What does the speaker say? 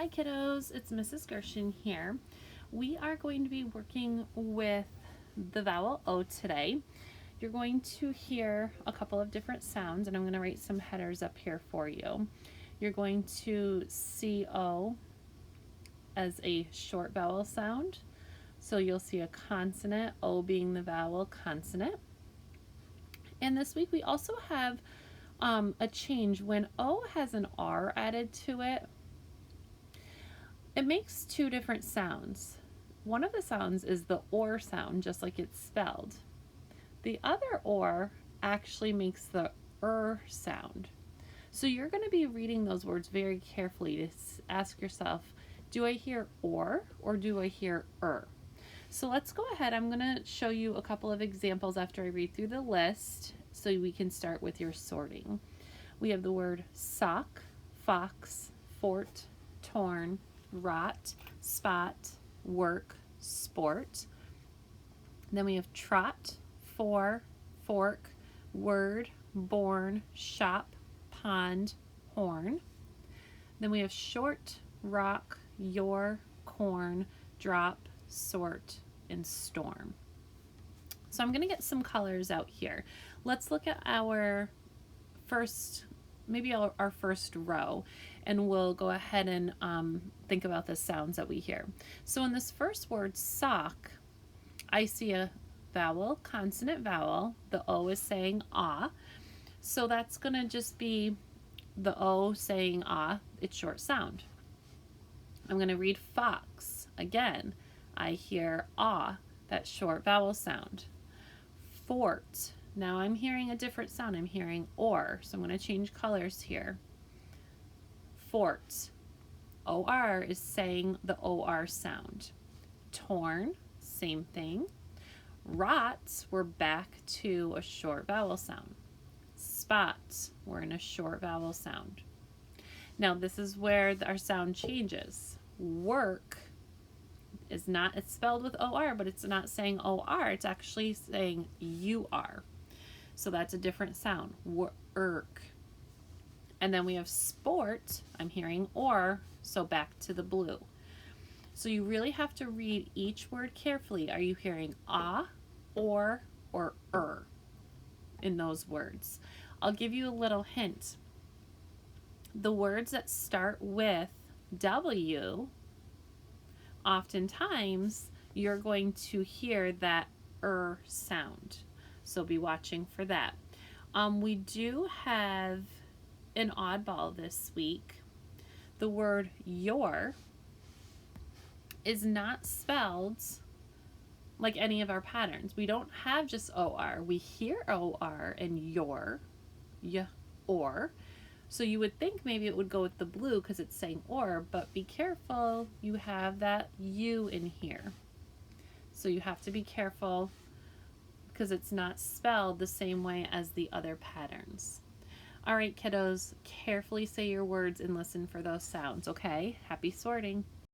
Hi kiddos, it's Mrs. Gershon here. We are going to be working with the vowel O today. You're going to hear a couple of different sounds, and I'm going to write some headers up here for you. You're going to see O as a short vowel sound. So you'll see a consonant, O being the vowel consonant. And this week we also have a change. When O has an R added to it, it makes two different sounds. One of the sounds is the OR sound, just like it's spelled. The other OR actually makes the sound. So you're going to be reading those words very carefully to ask yourself, do I hear or do I hear So let's go ahead. I'm going to show you a couple of examples after I read through the list so we can start with your sorting. We have the word sock, fox, fort, torn, rot, spot, work, sport. Then we have trot, for, fork, word, born, shop, pond, horn. Then we have short, rock, your, corn, drop, sort, and storm. So I'm going to get some colors out here. Let's look at our first, maybe our first row, and we'll go ahead and think about the sounds that we hear. So in this first word, sock, I see a vowel, consonant vowel. The O is saying ah. So that's going to just be the O saying ah, its short sound. I'm going to read fox. Again, I hear ah, that short vowel sound. Fort. Now I'm hearing a different sound. I'm hearing or. So I'm going to change colors here. Fort. OR is saying the OR sound. Torn, same thing. Rot, we're back to a short vowel sound. Spot, we're in a short vowel sound. Now this is where our sound changes. Work is not, it's spelled with OR, but it's not saying OR, it's actually saying UR. So that's a different sound. Work. And then we have sport, I'm hearing or, so back to the blue. So you really have to read each word carefully. Are you hearing ah, or in those words? I'll give you a little hint. The words that start with W, oftentimes you're going to hear that sound. So be watching for that. We do have an oddball this week. The word your is not spelled like any of our patterns. We don't have just OR. We hear OR and your, or. So you would think maybe it would go with the blue because it's saying or, but be careful, you have that U in here. So you have to be careful because it's not spelled the same way as the other patterns. All right, kiddos, carefully say your words and listen for those sounds, okay? Happy sorting.